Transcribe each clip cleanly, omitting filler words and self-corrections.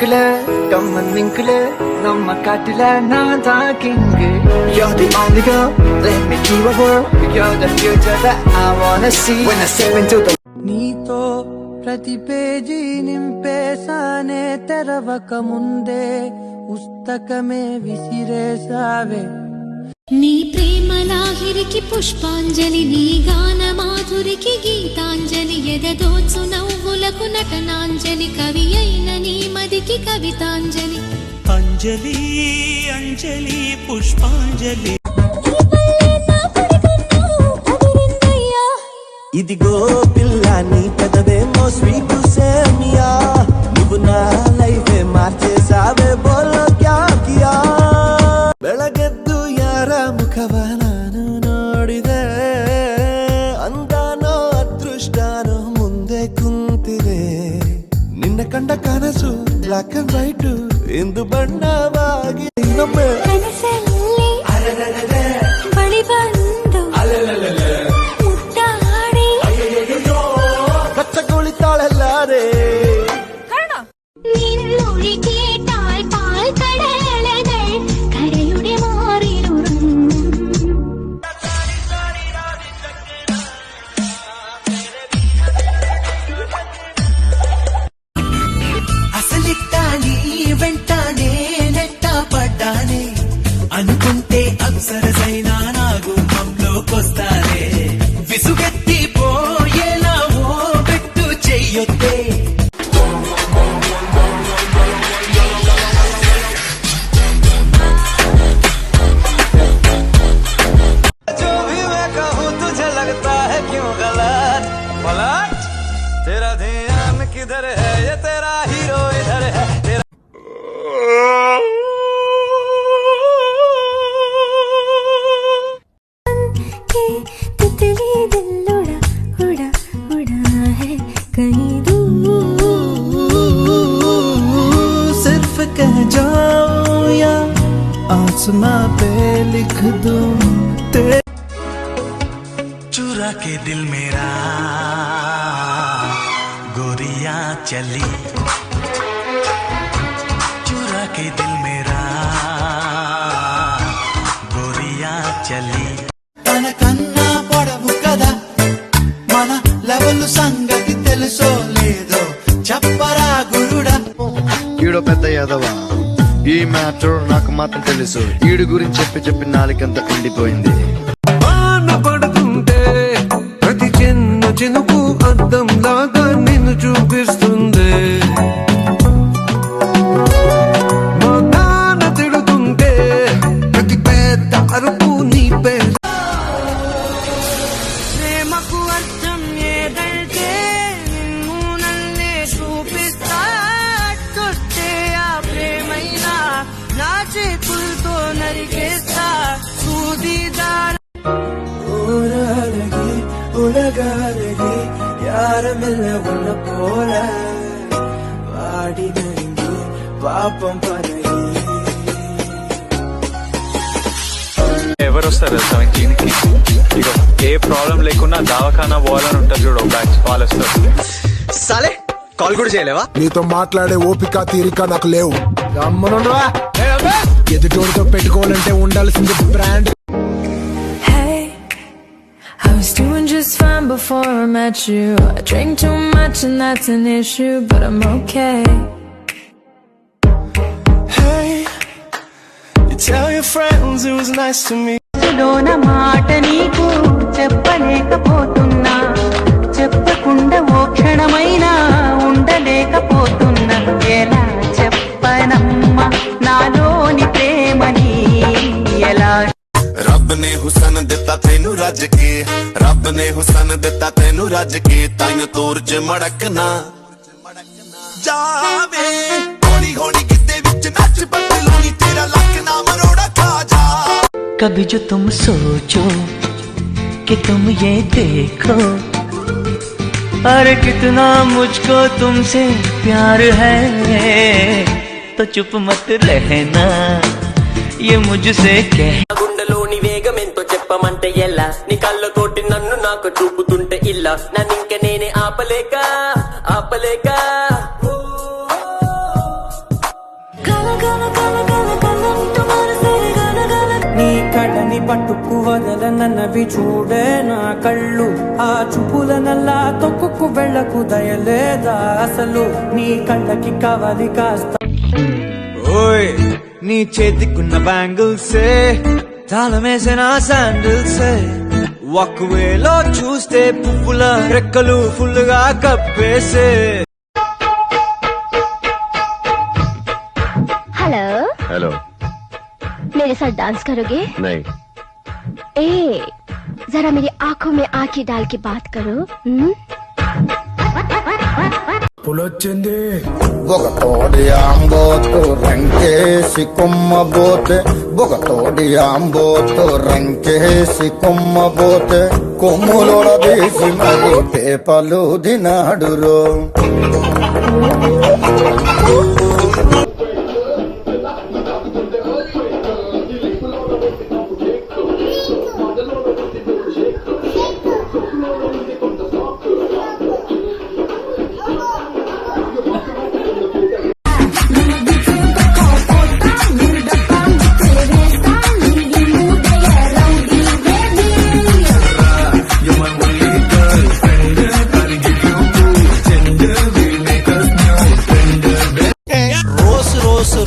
லிங்க்ல கம்மன் லிங்க்ல நம்ம காட்டுல நான் தான் king. You're the only girl, let me give you a world. You're the future that I wanna see when I step into the. నీతో ప్రతి పేజీ నింపేసానే తెరవక ముందే పుస్తకమే విసిరేసావే. నీ ప్రేమ లాహిరికి పుష్పాంజలి, నీ గాన మాధురికి గీతాంజలి, ఎదదోచు నవ్వులకు నటనాంజలి, కవి అయిన నీ మదికి కవితాంజలి. అంజలి అంజలి పుష్పాంజలి. ఇదిగో పిల్ల నీ పెదవేమో స్వీట్ సేమియా, నువ్వు నా లైఫే మార్చేసావే బోలో క్యా కియా. ಬೆಳಗೆದ್ದು ಯಾರ ಮುಖವ ನಾನು ನೋಡಿದೆ, ಅಂದಾನೋ ಅದೃಷ್ಟನೋ ಮುಂದೆ ಕುಂತಿದೆ. ನಿನ್ನ ಕಂಡ ಕನಸು ಬ್ಲಾಕ್ ಅಂಡ್ ವೈಟ್ ಎಂದು ಬಣ್ಣವಾಗಿ ಇನ್ನೊಮ್ಮೆ ಬಳಿ ಬಂದು ಮುಟ್ಟಾಡಿ ಕಚ್ಚಗುಳಿತಾಳೆಲ್ಲಾರೆ. అనుకుంటే అప్సరసైనా నా గుమ్మంలోకొస్తానే, విసుగెత్తి పోయేలా ఓ పెట్టు చెయ్యొద్దే. जो भी मैं कहूँ तुझे लगता है क्यों गलत, पलट तेरा ध्यान किधर है, ये तेरा हीरो इधर है. सिर्फ कह जाओ या आसमां पे लिख दूं तेरे. चुरा के दिल मेरा गोरियां चली, चुरा के दिल मेरा गोरियां चली. తన కన్నా పొడవు కదా మన లెవెల్ సంగతి తెలుసో లేదో చెప్పరా గురుడా. ఈడో పెద్ద యాదవ, ఈ మ్యాటర్ నాకు మాత్రం తెలుసు. ఈడు గురించి చెప్పి చెప్పి నాలుకంతా ఎండిపోయింది. పడుతుంటే ప్రతి చిన్న చినుకు అద్దం లాగా నిన్ను చూపిస్తుంది. మా నాన్న తిడుతుంటే ప్రతి పెద్ద అరుపు నీ పేరు. ప్రేమకు అర్థం ఏదంటే నిన్ను నన్నే చూపిస్తా, కొట్టే ఆ ప్రేమైనా నా చేతులతో నరికేస్తా. సూదిదార உலகி உலகி யாரமில்ல உன்ன போல, வாடி நெருங்கி పాపం పదగి. ఎవరు వస్తారు 17 కి? ఇక ఏ ప్రాబ్లం లేకున్నా దవాఖానా పోవాలని ఉంటుంది చూడు, బ్యాచ్ వాళ్ళు వస్తారు. సాలే కాల్ కూడా చేయలేవా? నీతో మాట్లాడే ఓపిక తీరిక నాకు లేవు. ఎదుటోడితో పెట్టుకోవాలంటే ఉండాల్సింది brand. I was doing just fine before I met you. I drink too much and that's an issue, but I'm okay. Hey, you tell your friends it was nice to meet. లోన మాట నీకు చెప్పలేకపోతున్నా, చెప్పకుండా ఓ క్షణమైనా ఉండలేకపోతున్నా. ఎలా చెప్పనమ్మా నాలోని ప్రేమని, ఎలా. रब ने हुसन दिता तेनू रज के, रब ने हुसन दिता तेनू रज के, ताइयों तोर च मड़कना जावे. होनी होनी किते विच नच पतलूनी, तेरा लक ना मरोड़ा खा जा. कभी जो तुम सोचो कि तुम ये देखो, अरे कितना मुझको तुमसे प्यार है, तो चुप मत रहना ये मुझसे कह. గుండెలోని వేగం ఎంతో చెప్పమంటే ఎలా, నీ కళ్ళతోటి నన్ను నాకు చూపుతుంటే ఇలా, నన్నింక నేనే ఆపలేక ఆపలేక. పట్టుకు వదలనన్నవి చూడే నా కళ్ళు ఆ చూపుల నల్లా తొక్కుకు వెళ్ళకు దయలేదా అసలు నీ కళ్ళకి కావాలి కాస్త ఓయ్ నీ చేతికున్న బ్యాంగిల్సే తాళమేసిన శాండిల్సే ఒక్కవేలో చూస్తే పువ్వుల రెక్కలు ఫుల్గా కప్పేసే हेलो హలో मेरे साथ डांस करोगे నై ए जरा मेरी आंखों में आंखें डाल के बात करो పులొచ్చింది బొగతోడి ఆంబోతు రంకేసి కొమ్మబోతే బొగతోడి ఆంబోతు రంకేసి కొమ్మబోతే కొమ్ములొడదీసి మరి పేపలు దినాడురో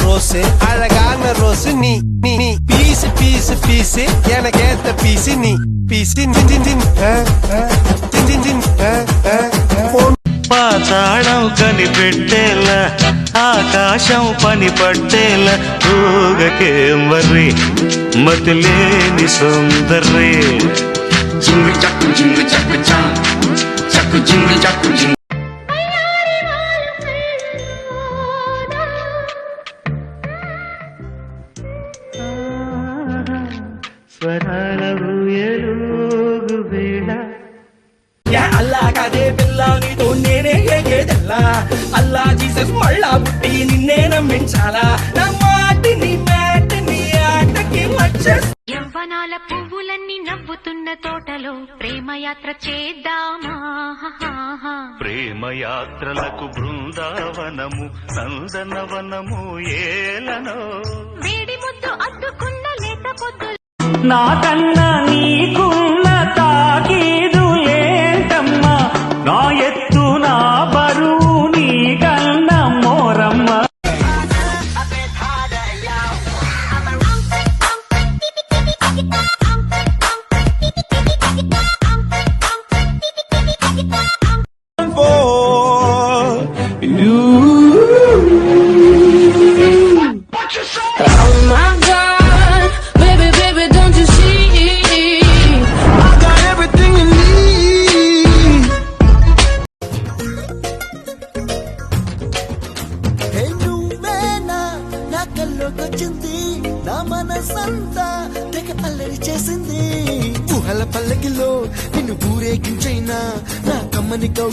ரோசு அழகான ரோசு நீ நீ நீ பீசு பீசு பீசு எனக்கு ஏத்த பீசு நீ பீசு పాతాళం కనిపెట్టేలా ఆకాశం పని పట్టేలా ఊగకేం వర్రి మతిలేని సుందర్రి జింగు చక్కు చా చక్కు జింగు చక్కు స్వరాల ఊయలుగు వేళ అల్లా కదే పిల్ల నీతో నేనే ఏదేదల్లా అల్లా జీసస్ మళ్ళా పుట్టి నిన్నే నమ్మించాలా నా మాటిని మాటిని ఆటకి వచ్చేస్తా యవ్వనాల పువ్వులన్నీ నవ్వుతున్న తోటలో ప్రేమయాత్ర చేద్దామా ప్రేమయాత్రలకు బృందావనము నందనవనము ఏలనో వేడి ముద్దు అద్దుకున్న లేత పొద్దు నాకన్నా నీకున్న తాకీదు ఏంటమ్మా నా ఎత్తు నా బరువు నీకన్నా మోరమ్మ Oh my God, baby, baby, don't you see? I got everything you need. Hey నువ్వేనా నా కల్లోకొచ్చింది నా మనసంతా తెగ అల్లరి చేసింది ఊహల పల్లకిలో నిన్ను ఊరేగించైనా నా కమ్మని కౌ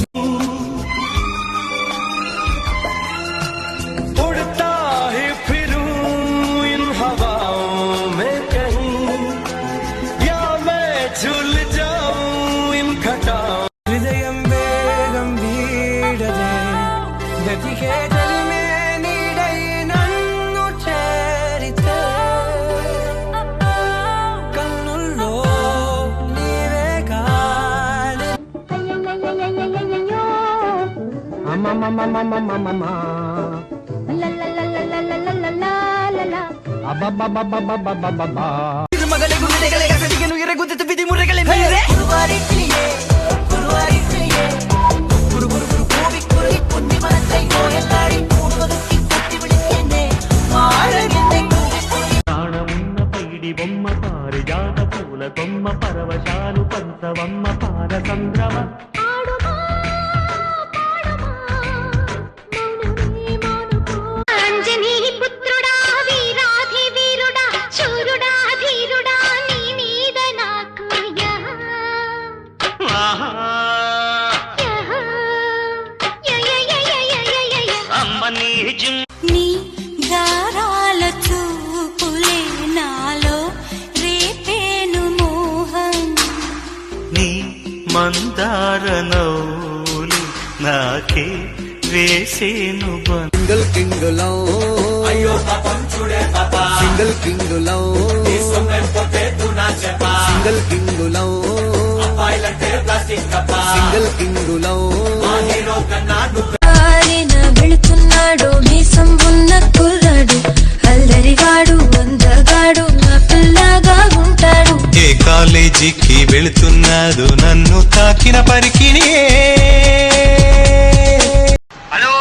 उड़ता ही फिरूं इन हवाओं में कहीं या मैं झूल जाऊं इन घटाओं हृदयं वेगं वीडदे गतिके जलिमे नीडै नन्नु చేరితే కన్నుల్లో నీవే కాని అమ్మమ్మమ్మమ్మమ్మమ్మమ్మ மகளை குதிரைகளை கசடிக்கணும் இறை குதித்து விதி முறைகளை மீறே குருவாரிட்டியே குருவாரிட்டியே குரு குரு குரு கோவி குருவி பொன்னி மரத்தை கோயலாடி பூர்வகத்தி குத்தி விழித்தேனே ஆழகினை ప్రాణమున్న పైడి బొమ్మ పారిజాత పూల కొమ్మ పరవశాలు పంచవమ్మ పాద సంద్రమ అంజనీ పుత్రుడా వీరాధి వీరుడా శూరుడా ధీరుడా నీ మీద నాకు అమ్మని నీ గారాల చూపులే నాలో రేపేను మోహం నీ మందార నౌలి నాకే వేసేను సింగిల్ కింగులో అయ్యో పాపం చూడే పాప సింగిల్ కింగులో single king love single king love వెళుతున్నాడు మీసం ఉన్న కుర్రాడు అల్లరిగాడు అందగాడు నా పిల్లగా ఉంటాడు. ఏ కాలేజీకి వెళుతున్నాడు నన్ను తాకిన పరికిణి. హలో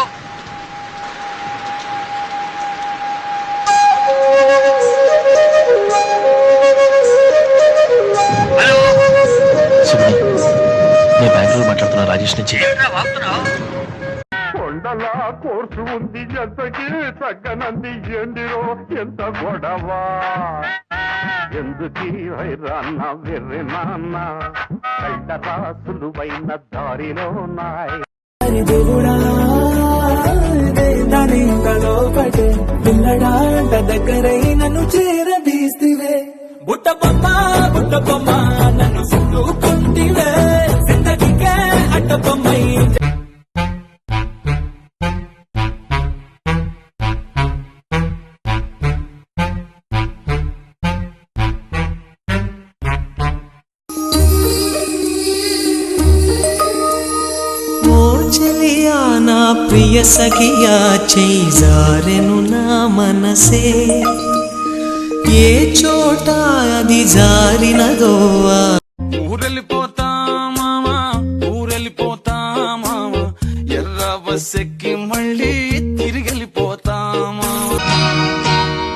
నేను బెంగళూరు మాట్లాడుతున్నా రాజేష్ నుంచి. కొండలా కోర్సు ఉంది ఎంతకి తగ్గనంది ఎండిరో ఎంత గొడవ ఎందుకీ వైరాన్న వెర్రి నాన్న కళ్ళ రాసులువైన దారిలో నాయ్ దేవుడా దాని లోపటే పిల్లడాంట దగ్గరై నన్ను చేరదీస్తివే బుట్ట బొమ్మ నన్ను సుట్టుకుంటివే జిందగీకే అడ్డ బొమ్మై. నా ప్రియ సఖియా చేజారెను నా మనసే ఏ చోట అది జారినదో. ఊరెళ్ళిపోతా మామా ఊరెళ్ళిపోతా మామా ఎర్ర బస్సెక్కి మళ్ళీ తిరిగెళ్ళిపోతా మామా.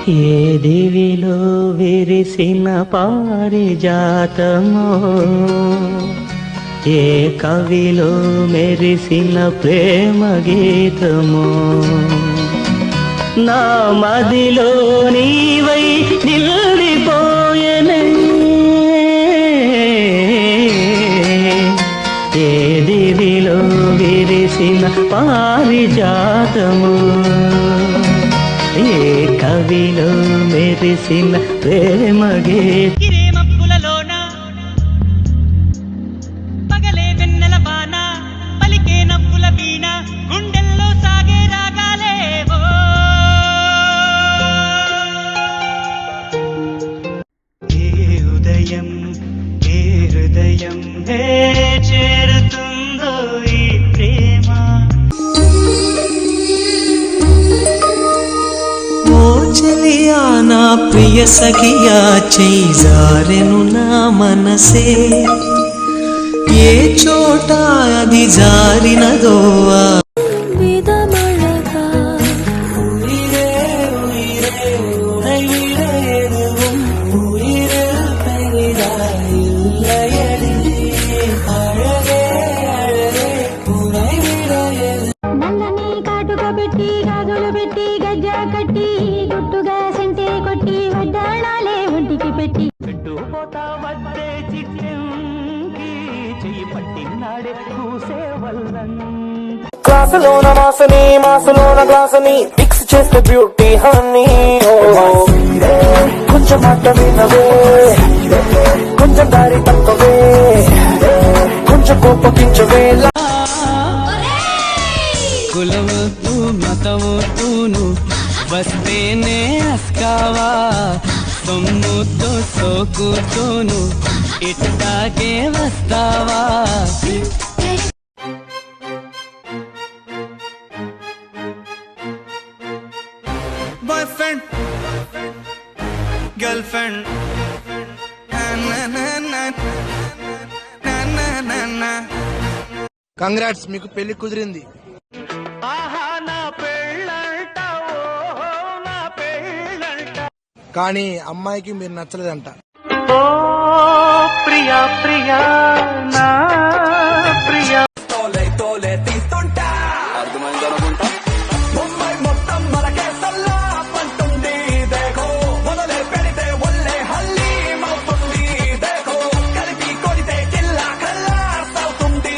ఏ దివిలో విరిసిన పారిజాతమో ఏ కవిలో మెరిసిన ప్రేమ గీతమో నా మదిలో నీవై నిలిపోయనే. ఏ దివిలో విరిసిన పారిజాతము ఏ కవిలో మెరిసిన ప్రేమ గీతం. గుండెల్లో సాగే రాగాలేవో ఏ ఉదయం ఏ హృదయం చేరుతుందో ఈ ప్రేమ. ఓ చెలియా నా ప్రియ సఖియా చేజారెను నా మనసే ఏ చోట అది జారినదో. నల్లని కాటుక పెట్టి గాజులు పెట్టి గజ్జ కట్టి గుట్టుగా సెంటే కొట్టి వడ్డాణాలే ఒంటికి పెట్టి పోతా వద్దే చిట్టెంకి చెయ్యి పట్టినాడే కూసే వల్లని. క్లాసులోన మాసులోన గ్లాసుని మిక్స్ చేస్తే బ్యూటీ హనీ. కొంచెం మాట వినవే కొంచెం దారి తప్పవే కొంచెం కోపగించవే. కులవద్దు మతవద్దును వస్తేనే అస్కావా సొమ్ముతో సోకుతోను ఇట్టాగే వస్తావా. Boy friend girl friend congrats మీకు పెళ్లి కుదిరింది. కానీ అమ్మాయికి మీరు నచ్చలేదంట. ఓ ప్రియా ప్రియా నా ప్రియా తోలే తీస్తుంటా అర్థమైంది అనుకుంటా. ముంబై మొత్తం మనకే సల్లా పంటుంది దేఖో మొదలే పెడితే ఒళ్ళే హల్లి మౌతుంది దేఖో కలిపి కొడితే జిల్లా కల్లా అవుతుంది.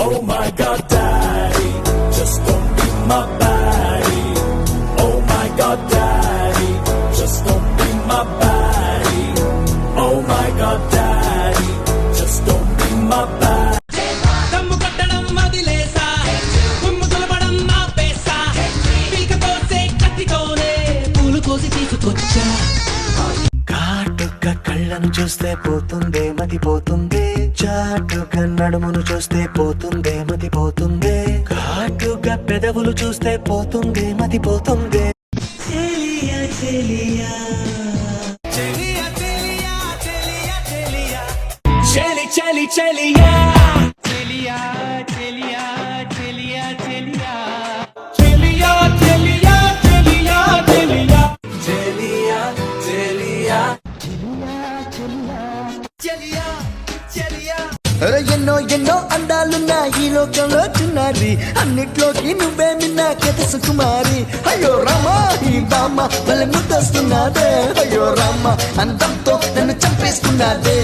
Oh my God daddy just don't be my baddie. Oh my God daddy just don't be my baddie. Oh my God daddy just don't be my baddie. దమ్ము కొట్టడం వదిలేసా కుమ్ము తులపడం ఆపేసా పీక కోసే కత్తితోనే పూలు కోసి తీసుకొచ్చా. కాటుక కళ్ళను చూస్తే పోతుందే మతి పోతుందే చాటుగా నడుమును చూస్తే పోతుందే మతి పోతుందే ఘాటుగా పెదవులు చూస్తే పోతుందే మతి పోతుందే చెలియా చెలియా చెలియా చెలియా చెలియా చెలియా చెలి చెలి చెలియా చెలియా చెలియా చెలియా చెలియా చెలియా చెలియా చెలియా చెలియా చెలియా చెలియా చెలియా చెలియా అరే ఎన్నో ఎన్నో అందాలున్నా ఈ లోకంలో చిన్నారి అన్నిట్లోకి నువ్వే మిన్నా కథ సుకుమారి అయ్యో రామా ఈ బామ్మ వాళ్ళ ముద్దొస్తున్నాదే అయ్యో రామ్మ అందంతో నన్ను చంపేసుకున్నాదే